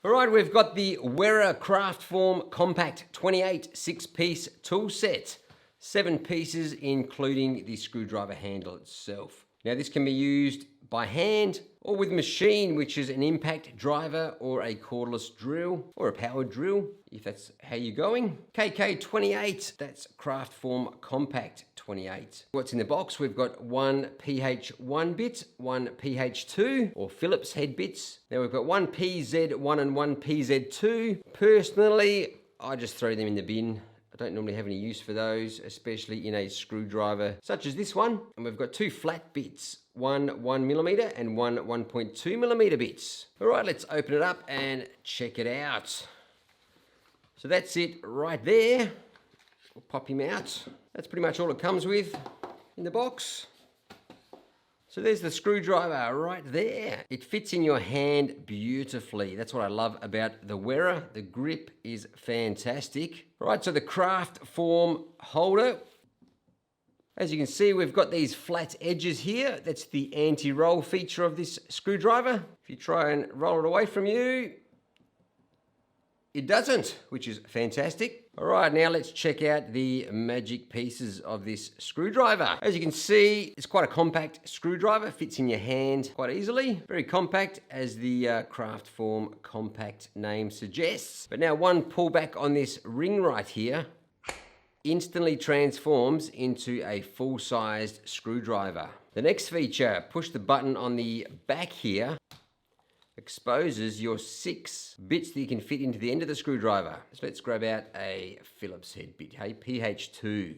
All right, we've got the Wera Kraftform Kompact 28 6-piece tool set. 7 pieces, including the screwdriver handle itself. Now, this can be used by hand or with machine, which is an impact driver or a cordless drill or a power drill, if that's how you're going. KK28, that's Kraftform Kompact 28. What's in the box? We've got one PH1 bit, one PH2 or Phillips head bits. Now we've got one PZ1 and one PZ2. Personally, I just throw them in the bin. I don't normally have any use for those, especially in a screwdriver such as this one. And we've got 2 flat bits, one 1mm and one 1.2mm bits. All right, let's open it up and check it out. So that's it right there. We'll pop him out. That's pretty much all it comes with in the box. So there's the screwdriver right there. It fits in your hand beautifully. That's what I love about the Wera. The grip is fantastic. All right, so the Kraftform holder. As you can see, we've got these flat edges here. That's the anti-roll feature of this screwdriver. If you try and roll it away from you, it doesn't, which is fantastic. All right, now let's check out the magic pieces of this screwdriver. As you can see, it's quite a compact screwdriver, fits in your hand quite easily. Very compact, as the Kraftform Kompact name suggests. But now one pullback on this ring right here instantly transforms into a full-sized screwdriver. The next feature, push the button on the back here, exposes your 6 bits that you can fit into the end of the screwdriver. So let's grab out a Phillips head bit, hey, PH2.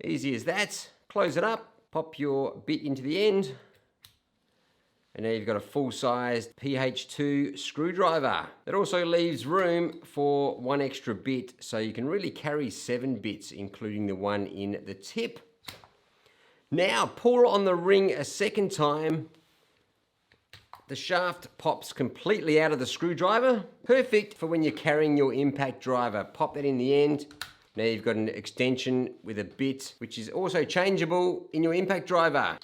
Easy as that. Close it up, pop your bit into the end, and now you've got a full-sized PH2 screwdriver. That also leaves room for 1 extra bit, so you can really carry 7 bits, including the one in the tip. Now, pull on the ring a second time. The shaft pops completely out of the screwdriver. Perfect for when you're carrying your impact driver. Pop that in the end. Now you've got an extension with a bit, which is also changeable in your impact driver.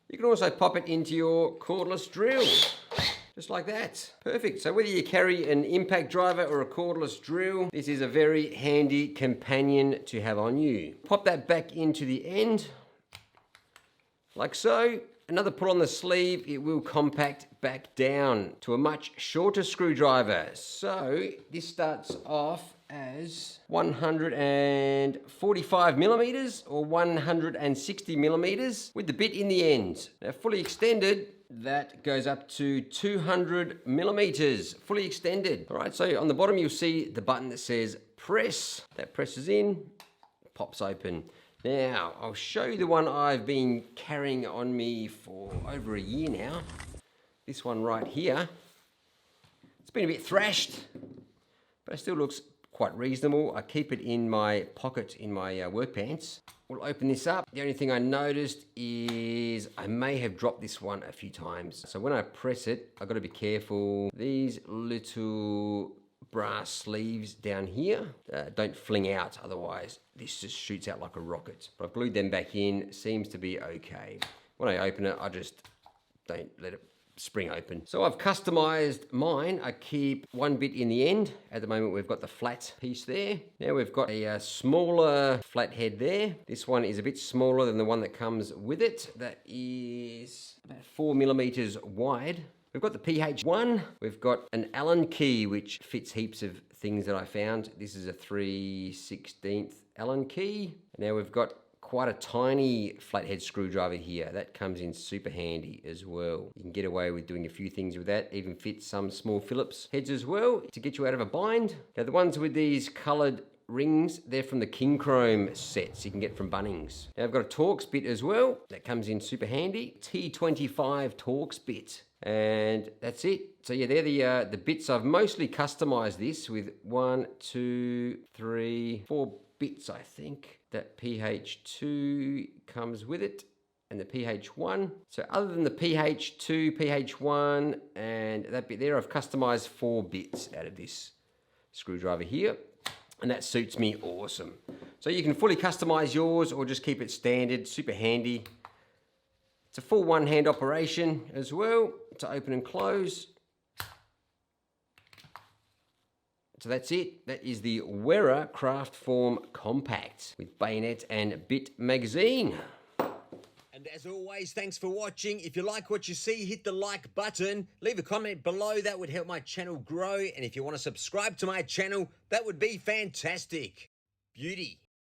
You can also pop it into your cordless drill, just like that. Perfect. So whether you carry an impact driver or a cordless drill, this is a very handy companion to have on you. Pop that back into the end, like so. Another pull on the sleeve, it will compact back down to a much shorter screwdriver. So this starts off as 145mm or 160mm with the bit in the end. Now fully extended, that goes up to 200mm, fully extended. All right, so on the bottom you'll see the button that says press. That presses in, pops open. Now, I'll show you the one I've been carrying on me for over a year now. This one right here. It's been a bit thrashed, but it still looks quite reasonable. I keep it in my pocket in my work pants. We'll open this up. The only thing I noticed is I may have dropped this one a few times. So when I press it, I've got to be careful. These little brass sleeves down here don't fling out, otherwise this just shoots out like a rocket. But I've glued them back in, seems to be okay. When I open it, I just don't let it spring open. So I've customized mine. I keep 1 bit in the end. At the moment we've got the flat piece there. Now we've got a smaller flat head there. This one is a bit smaller than the one that comes with it. That is about 4mm wide. We've got the PH1, we've got an Allen key, which fits heaps of things that I found. This is a 3/16 Allen key. Now we've got quite a tiny flathead screwdriver here. That comes in super handy as well. You can get away with doing a few things with that, even fit some small Phillips heads as well to get you out of a bind. Now the ones with these colored rings, they're from the King Chrome sets you can get from Bunnings. Now I've got a Torx bit as well. That comes in super handy. T25 Torx bit. And that's it. So yeah, they're the bits. I've mostly customized this with 1, 2, 3, 4 bits, I think. That PH2 comes with it, and the PH1. So other than the PH2, PH1, and that bit there, I've customized 4 bits out of this screwdriver here, and that suits me awesome. So you can fully customize yours or just keep it standard, super handy. It's a full one-hand operation as well to open and close. So that's it. That is the Wera Kraftform Kompact with bayonet and bit magazine. And as always, thanks for watching. If you like what you see, hit the like button. Leave a comment below. That would help my channel grow. And if you want to subscribe to my channel, that would be fantastic. Beauty.